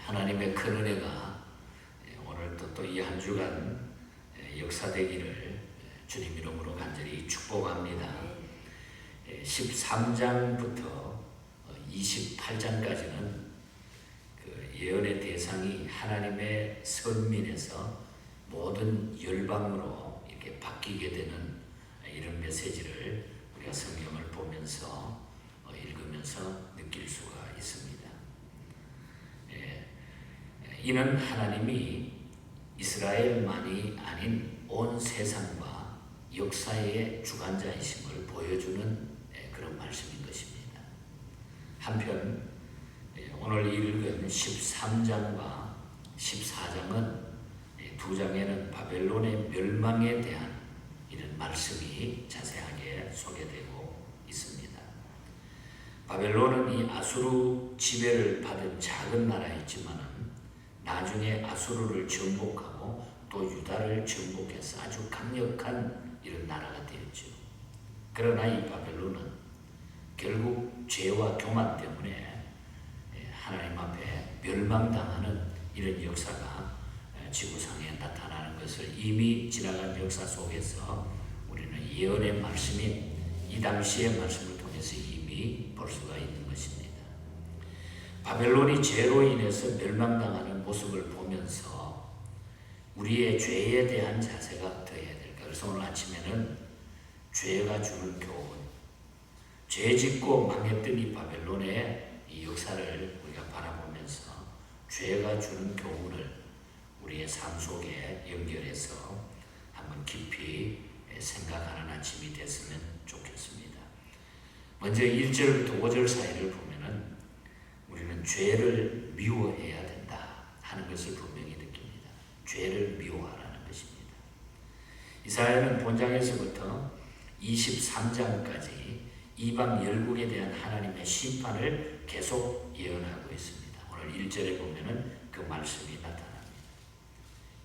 하나님의 큰 은혜가 오늘도 또 이 한 주간 역사되기를 주님 이름으로 간절히 축복합니다. 13장부터 28장까지는 그 예언의 대상이 하나님의 선민에서 모든 열방으로 이렇게 바뀌게 되는 이런 메시지를 우리가 성경을 보면서 읽으면서 느낄 수가 있습니다. 이는 하나님이 이스라엘만이 아닌 온 세상과 역사의 주관자이심을 보여주는 그런 말씀인 것입니다. 한편 오늘 읽은 13장과 14장은 두 장에는 바벨론의 멸망에 대한 이런 말씀이 자세하게 소개되고 있습니다. 바벨론은 이 아수르 지배를 받은 작은 나라였지만 나중에 아수르를 정복하고 또 유다를 정복해서 아주 강력한 이런 나라가 되었죠. 그러나 이 바벨론은 결국 죄와 교만 때문에 하나님 앞에 멸망당하는 이런 역사가 지구상에 나타나는 것을 이미 지나간 역사 속에서 우리는 예언의 말씀인 이 당시의 말씀을 통해서 이미 볼 수가 있는 것입니다. 바벨론이 죄로 인해서 멸망당하는 모습을 보면서 우리의 죄에 대한 자세가 어떠해야 될까? 그래서 오늘 아침에는 죄가 주는 교훈, 죄 짓고 망했던 이 바벨론의 이 역사를 우리가 바라보면서 죄가 주는 교훈을 우리의 삶 속에 연결해서 한번 깊이 생각하는 아침이 됐으면 좋겠습니다. 먼저 1절부터 5절 사이를 보면은 우리는 죄를 미워해야 된다 하는 것을 분명히 느낍니다. 죄를 미워하라는 것입니다. 이사야는 본장에서부터 23장까지 이방 열국에 대한 하나님의 심판을 계속 예언하고 있습니다. 오늘 1절에 보면은 그 말씀이 나타납니다.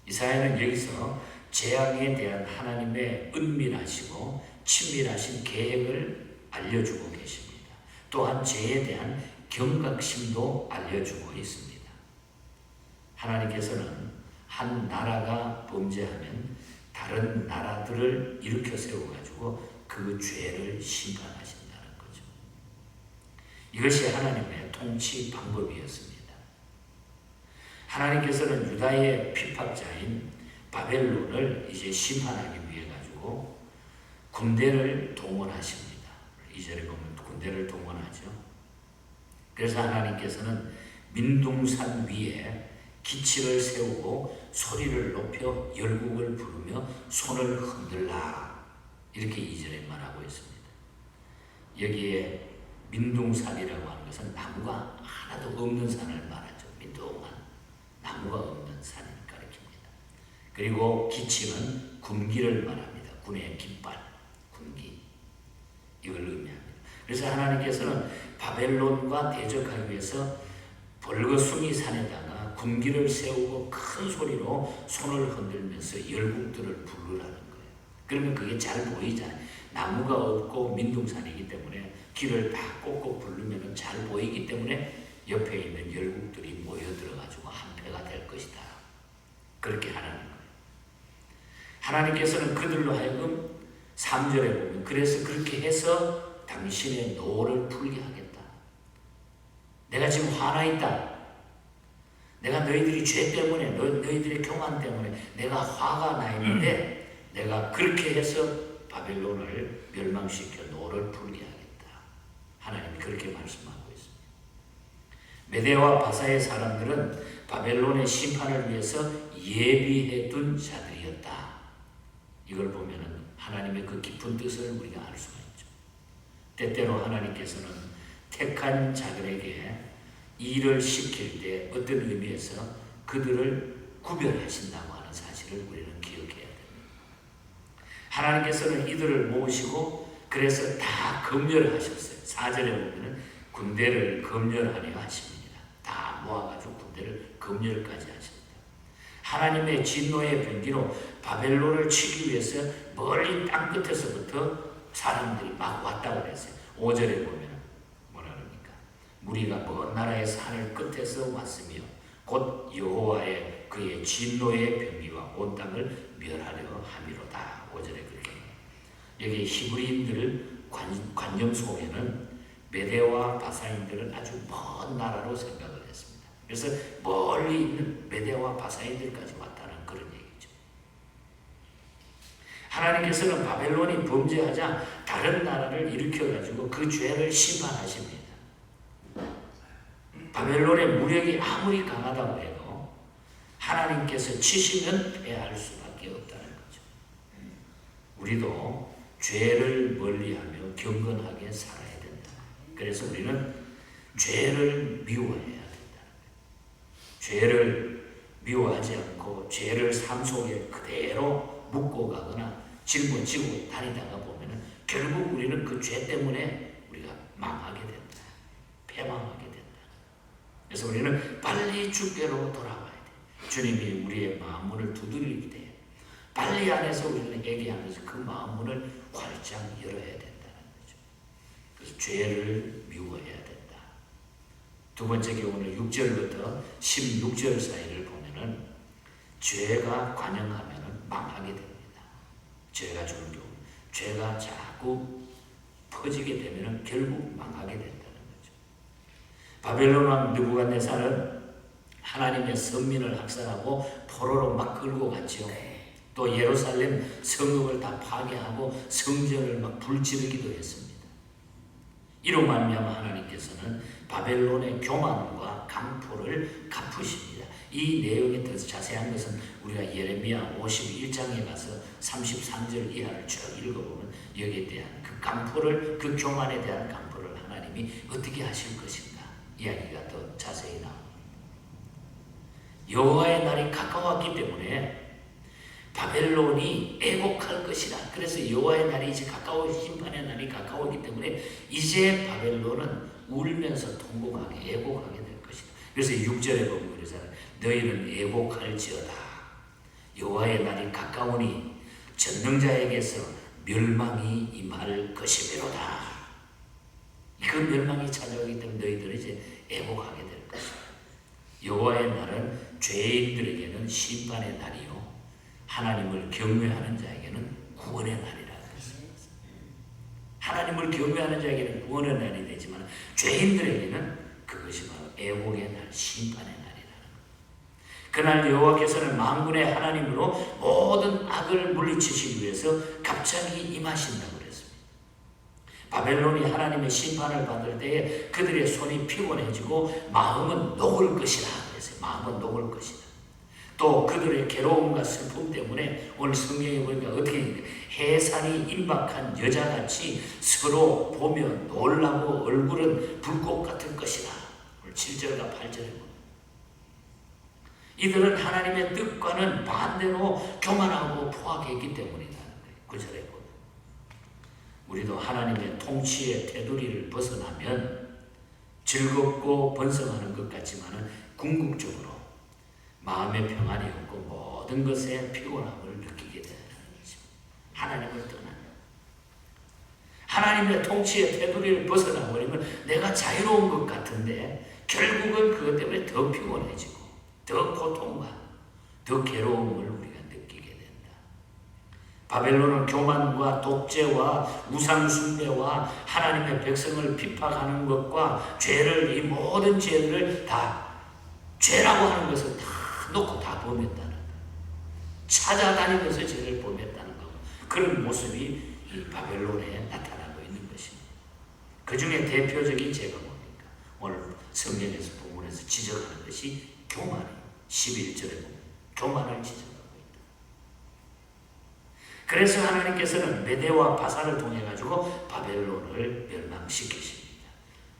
이사야는 여기서 재앙에 대한 하나님의 은밀하시고 친밀하신 계획을 알려주고 계십니다. 또한 죄에 대한 경각심도 알려주고 있습니다. 하나님께서는 한 나라가 범죄하면 다른 나라들을 일으켜 세워가지고 그 죄를 심판하신다는 거죠. 이것이 하나님의 통치 방법이었습니다. 하나님께서는 유다의 핍박자인 바벨론을 이제 심판하기 위해 가지고 군대를 동원하십니다. 2절에 보면 군대를 동원하죠. 그래서 하나님께서는 민둥산 위에 기치를 세우고 소리를 높여 열국을 부르며 손을 흔들라 이렇게 2절에 말하고 있습니다. 여기에 민둥산이라고 하는 것은 나무가 하나도 없는 산을 말하죠. 민둥한 나무가 없는 산을 가리킵니다. 그리고 기치는 군기를 말합니다. 군의 깃발, 군기 이걸 의미합니다. 그래서 하나님께서는 바벨론과 대적하기 위해서 벌거숭이 산에다가 군기를 세우고 큰 소리로 손을 흔들면서 열국들을 부르라는 거예요. 그러면 그게 잘 보이잖아요. 나무가 없고 민둥산이기 때문에 길을 다 꼭꼭 부르면 잘 보이기 때문에 옆에 있는 열국들이 모여들어가지고 한패가 될 것이다. 그렇게 하라는 거예요. 하나님께서는 그들로 하여금 3절에 보면 그래서 그렇게 해서 당신의 노를 풀게 하겠다. 내가 지금 화나 있다. 내가 너희들이 죄 때문에 너희들의 교만 때문에 내가 화가 나 있는데 내가 그렇게 해서 바벨론을 멸망시켜 노를 풀게 하겠다. 하나님이 그렇게 말씀하고 있습니다. 메대와 바사의 사람들은 바벨론의 심판을 위해서 예비해 둔 자들이었다. 이걸 보면은 하나님의 그 깊은 뜻을 우리가 알 수가 있죠. 때때로 하나님께서는 택한 자들에게 일을 시킬 때 어떤 의미에서 그들을 구별하신다고 하는 사실을 우리는 기억해야 됩니다. 하나님께서는 이들을 모으시고 그래서 다 검열하셨어요. 4절에 보면 군대를 검열하려 하십니다. 다 모아가지고 군대를 검열까지 하십니다. 하나님의 진노의 변기로 바벨론을 치기 위해서 멀리 땅 끝에서부터 사람들이 막 왔다고 그랬어요. 5절에 보면 뭐라 그럽니까? 무리가 먼 나라의 산을 끝에서 왔으며 곧 여호와의 그의 진노의 병기와 온 땅을 멸하려 함이로다. 5절에 그렇게 여기 히브리인들 관념 속에는 메대와 바사인들은 아주 먼 나라로 생각을 했습니다. 그래서 멀리 있는 메대와 바사인들까지 왔다는 그런 얘기죠. 하나님께서는 바벨론이 범죄하자 다른 나라를 일으켜가지고 그 죄를 심판하십니다. 바벨론의 무력이 아무리 강하다고 해도 하나님께서 치시면 패할 수밖에 없다는 거죠. 우리도 죄를 멀리하며 경건하게 살아야 된다. 그래서 우리는 죄를 미워해야 된다. 죄를 미워하지 않고 죄를 삶 속에 그대로 묻고 가거나 짊어지고 다니다가 보면은 결국 우리는 그 죄 때문에 우리가 망하게 된다. 패망하게 된다. 그래서 우리는 빨리 주께로 돌아와야 돼. 주님이 우리의 마음문을 두드릴 때 빨리 안에서 우리는 얘기하면서 그 마음문을 활짝 열어야 된다는 거죠. 그래서 죄를 미워해야 된다. 두 번째 교훈은 6절부터 16절 사이를 보면은 죄가 관영하면은 망하게 됩니다. 죄가 주는 경우, 죄가 자꾸 퍼지게 되면은 결국 망하게 된다는 거죠. 바벨론 왕 느부갓네살은 하나님의 선민을 학살하고 포로로 막 끌고 갔죠. 또 예루살렘 성읍을 다 파괴하고 성전을 막 불지르기도 했습니다. 이로 말미암아 하나님께서는 바벨론의 교만과 강포를 갚으십니다. 이 내용이 더 자세한 것은 우리가 예레미야 51장에 가서 33절 이하를 쭉 읽어보면 여기에 대한 그 강포를, 그 교만에 대한 강포를 하나님이 어떻게 하실 것인가 이야기가 더 자세히 나옵니다. 여호와의 날이 가까웠기 때문에 바벨론이 애곡할 것이라. 그래서 여호와의 날이 이제 가까워, 심판의 날이 가까웠기 때문에 이제 바벨론은 울면서 통곡하게 애곡하게 될 것이다. 그래서 6절에 보면 그러잖아요. 너희는 애곡할지어다. 여호와의 날이 가까우니 전능자에게서 멸망이 임할 것이미로다. 그 멸망이 찾아오기 때문에 너희들은 이제 애곡하게 될 것이다. 여호와의 날은 죄인들에게는 심판의 날이요 하나님을 경외하는 자에게는 구원의 날이라고 했습니다. 하나님을 경외하는 자에게는 구원의 날이 되지만 죄인들에게는 그것이 바로 애곡의 날, 심판의 날이라는 것. 그날 여호와께서는 만군의 하나님으로 모든 악을 물리치시기 위해서 갑자기 임하신다고 그랬습니다. 바벨론이 하나님의 심판을 받을 때에 그들의 손이 피곤해지고 마음은 녹을 것이라 그랬어요. 마음은 녹을 것이다. 또 그들의 괴로움과 슬픔 때문에 오늘 성경에 보니까 어떻게 해산이 임박한 여자같이 서로 보며 놀라고 얼굴은 불꽃 같을 것이다. 오늘 7절과 8절에 보면 이들은 하나님의 뜻과는 반대로 교만하고 포악했기 때문이라는 거예요. 9절에 보면 우리도 하나님의 통치의 테두리를 벗어나면 즐겁고 번성하는 것 같지만 궁극적으로 마음의 평안이 없고 모든 것에 피곤함을 느끼게 되는 거죠. 하나님을 떠나면 하나님의 통치의 테두리를 벗어나 버리면 내가 자유로운 것 같은데 결국은 그것 때문에 더 피곤해지고 더 고통과 더 괴로움을 우리가 느끼게 된다. 바벨론은 교만과 독재와 우상 숭배와 하나님의 백성을 핍박하는 것과 죄를, 이 모든 죄들을 다 죄라고 하는 것을 다 놓고 다 범했다는 것. 찾아다니면서 죄를 범했다는 것. 그런 모습이 이 바벨론에 나타나고 있는 것입니다. 그 중에 대표적인 죄가 뭡니까? 오늘 성경에서 본문에서 지적하는 것이 교만이에요. 11절에 보면 교만을 지적하고 있다. 그래서 하나님께서는 메대와 바사를 통해 가지고 바벨론을 멸망시키십니다.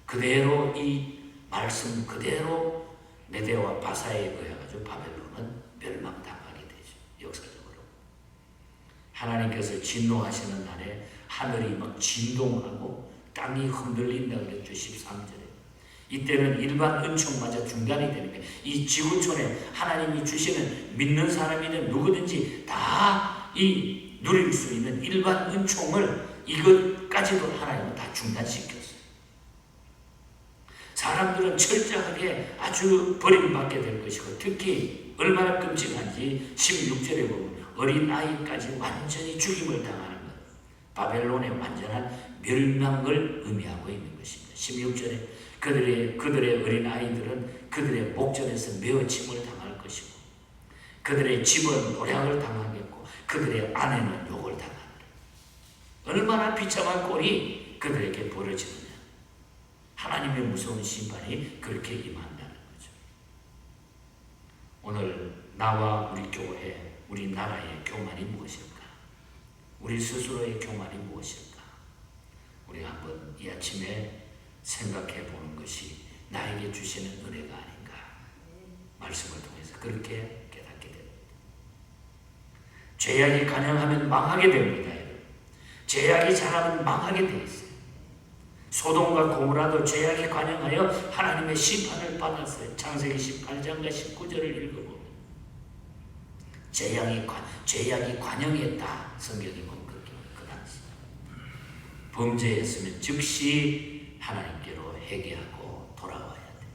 그대로 이 말씀 그대로 메대와 바사에 의해 가지고 바벨론은 멸망당하게 되죠. 역사적으로 하나님께서 진노하시는 날에 하늘이 막 진동하고 땅이 흔들린다 그랬죠. 13절에 이때는 일반 은총마저 중단이 되는 거예요. 이 지구촌에 하나님이 주시는 믿는 사람이든 누구든지 다 이 누릴 수 있는 일반 은총을 이것까지도 하나님은 다 중단시켰어요. 사람들은 철저하게 아주 버림받게 될 것이고, 특히 얼마나 끔찍한지 16절에 보면 어린아이까지 완전히 죽임을 당하는 것, 바벨론의 완전한 멸망을 의미하고 있는 것입니다. 16절에 그들의 어린아이들은 그들의 목전에서 메어침을 당할 것이고, 그들의 집은 노략을 당하겠고, 그들의 아내는 욕을 당하리라. 얼마나 비참한 꼴이 그들에게 벌어지느냐. 하나님의 무서운 심판이 그렇게 임한다는 거죠. 오늘 나와 우리 교회, 우리 나라의 교만이 무엇일까? 우리 스스로의 교만이 무엇일까? 우리가 한번 이 아침에 생각해 보는 것이 나에게 주시는 은혜가 아닌가. 말씀을 통해서 그렇게 깨닫게 됩니다. 죄악이 간영하면 망하게 됩니다. 죄악이 잘하면 망하게 돼 있어요. 소돔과 고모라도 죄악이 관영하여 하나님의 심판을 받았어요. 창세기 18장과 19절을 읽어보면 죄악이 관영했다. 성경이 보면 그렇게 그 당시 범죄했으면 즉시 하나님께로 회개하고 돌아와야 돼.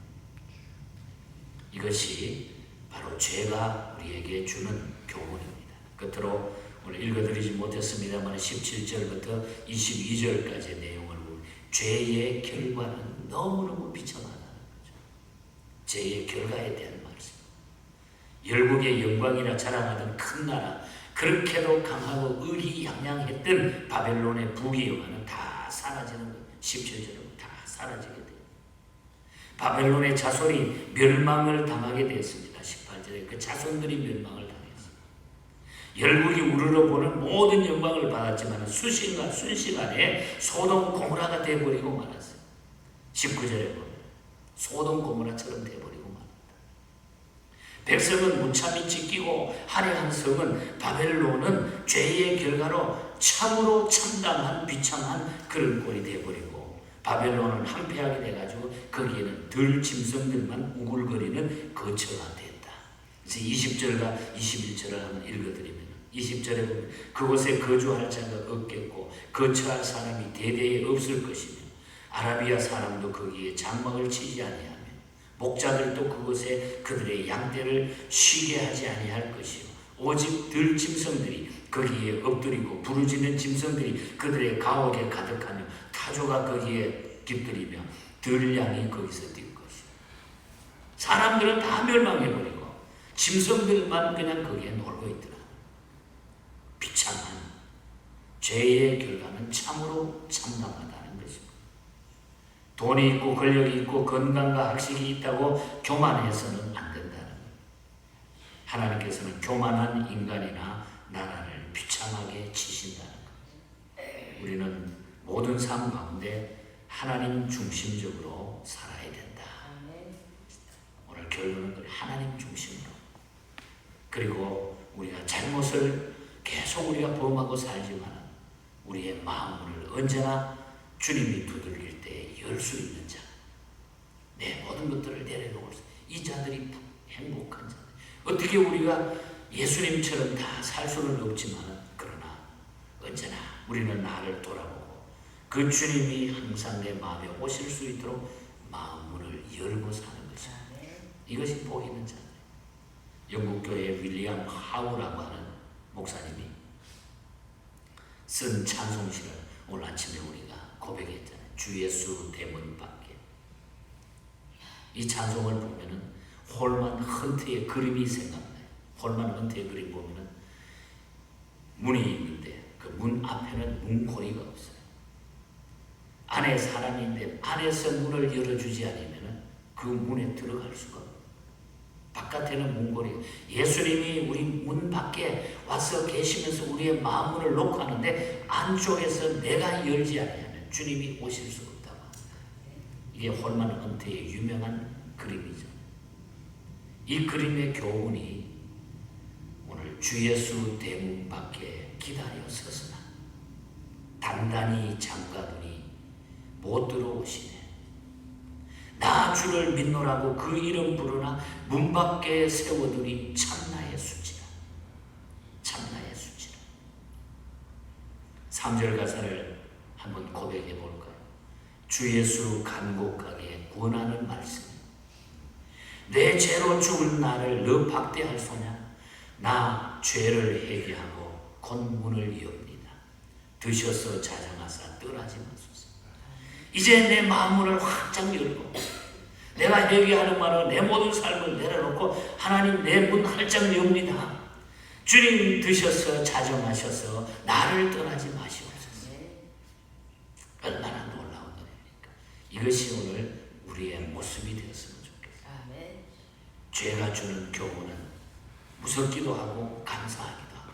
이것이 바로 죄가 우리에게 주는 교훈입니다. 끝으로 오늘 읽어드리지 못했습니다만 17절부터 22절까지의 내용을 보면 죄의 결과는 너무너무 비참하다는 거죠. 죄의 결과에 대한 말씀. 열국의 영광이라 자랑하던 큰 나라, 그렇게도 강하고 의리양양했던 바벨론의 부귀영화는 다 사라지는 거예요. 17절은 다 사라지게 돼요. 바벨론의 자손이 멸망을 당하게 되었습니다. 18절에 그 자손들이 멸망을 당했어요. 열국이 우러러보는 모든 영광을 받았지만 순식간에 소돔 고모라가 되어버리고 말았어요. 19절에 보면 소돔 고모라처럼 되어버리고 말았다. 백성은 무참히 찢기고 화려한 성은, 바벨론은 죄의 결과로 참으로 참담한 비참한 그런 꼴이 되어버리고, 바벨론은 한패하게 돼가지고 거기에는 들 짐승들만 우글거리는 거처가 됐다. 그래서 20절과 21절을 한번 읽어드리면 20절에 보면 그곳에 거주할 자가 없겠고 거처할 사람이 대대에 없을 것이며, 아라비아 사람도 거기에 장막을 치지 아니하며 목자들도 그곳에 그들의 양떼를 쉬게 하지 아니할 것이요, 오직 들 짐승들이 거기에 엎드리고 부르짖는 짐승들이 그들의 가옥에 가득하며 타조가 거기에 깃들이며 들량이 거기서 뛸 것이요. 사람들은 다 멸망해버리고 짐승들만 그냥 거기에 놀고 있더라. 비참한 죄의 결과는 참으로 참담하다는 것입니다. 돈이 있고 권력이 있고 건강과 학식이 있다고 교만해서는 안 된다는 거예요. 하나님께서는 교만한 인간이나 나라를 비참하게 치신다는 거예요. 우리는 모든 삶 가운데 하나님 중심적으로 살아야 된다. 오늘 결론은 하나님 중심으로. 그리고 우리가 잘못을 계속 우리가 범하고 살지만 우리의 마음을 언제나 주님이 두들길 때 열 수 있는 자, 내 모든 것들을 내려놓을 수, 이 자들이 행복한 자들. 어떻게 우리가 예수님처럼 다 살 수는 없지만, 그러나 언제나 우리는 나를 돌아보고 그 주님이 항상 내 마음에 오실 수 있도록 마음 문을 열고 사는 것입니다. 이것이 복 있는 자들. 영국교회 윌리엄 하우라고 하는 목사님이 쓴 찬송시를 오늘 아침에 우리가 고백했잖아요. 주 예수 대문 밖에. 이 찬송을 보면은 홀만 헌트의 그림이 생각나요. 홀만 헌트의 그림 보면은 문이 있는데 그 문 앞에는 문고리가 없어요. 안에 사람이 있는데 안에서 문을 열어주지 않으면은 그 문에 들어갈 수가 없어요. 바깥에는 문고리. 예수님이 우리 문 밖에 와서 계시면서 우리의 마음문을 놓고 하는데 안쪽에서 내가 열지 않으면 주님이 오실 수 없다고 합니다. 이게 홀만 헌트의 유명한 그림이죠. 이 그림의 교훈이 오늘 주 예수 대문 밖에 기다려 서서나 단단히 잠가두니 못 들어오시네. 나 주를 믿노라고 그 이름 부르나 문 밖에 세워두니 참나의 수치라. 참나의 수치라. 3절 가사를 한번 고백해 볼까요? 주 예수 간곡하게 권하는 말씀. 내 죄로 죽을 나를 너 박대할소냐? 나 죄를 회개하고 곧 문을 여옵니다. 드셔서 자정하사 떠나지 마소서. 이제 내 마음문을 활짝 열고 내가 회개하는 말로 내 모든 삶을 내려놓고 하나님 내 문 활짝 엽니다. 주님 드셔서 자정하셔서 나를 떠나지 마시옵소서. 얼마나 놀라운 은혜입니까? 이것이 오늘 우리의 모습이 되었으면 좋겠어요. 죄가 주는 교훈은 무섭기도 하고 감사하기도 하고.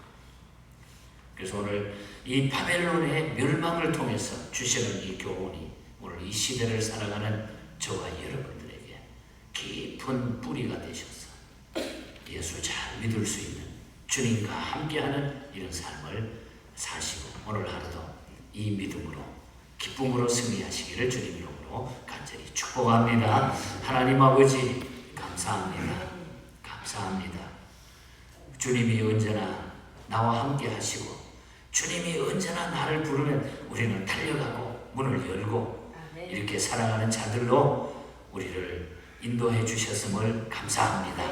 그래서 오늘 이 바벨론의 멸망을 통해서 주시는 이 교훈이 오늘 이 시대를 살아가는 저와 여러분들에게 깊은 뿌리가 되셔서 예수 잘 믿을 수 있는 주님과 함께하는 이런 삶을 사시고 오늘 하루도 이 믿음으로 기쁨으로 승리하시기를 주님 이름으로 간절히 축복합니다. 하나님 아버지 감사합니다. 감사합니다. 주님이 언제나 나와 함께 하시고 주님이 언제나 나를 부르면 우리는 달려가고 문을 열고 이렇게 살아가는 자들로 우리를 인도해 주셨음을 감사합니다.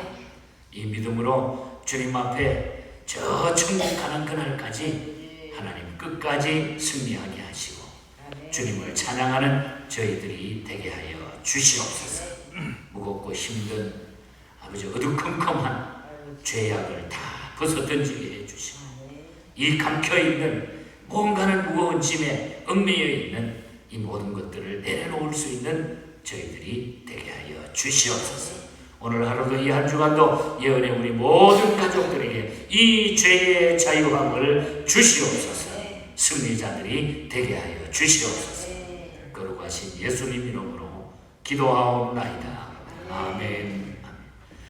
이 믿음으로 주님 앞에 저 천국 가는 그날까지 하나님 끝까지 승리하게 하시고 주님을 찬양하는 저희들이 되게 하여 주시옵소서. 무겁고 힘든 아버지 어두컴컴한 죄악을 다 벗어던지게 해주시고 이 감켜있는 뭔가는 무거운 짐에 얽매여 있는 이 모든 것들을 내려놓을 수 있는 저희들이 되게 하여 주시옵소서. 오늘 하루도 이 한 주간도 예언의 우리 모든 가족들에게 이 죄의 자유함을 주시옵소서. 승리자들이 되게 하여 주시옵소서. 거룩하신 예수님 이름으로 기도하옵나이다. 아멘.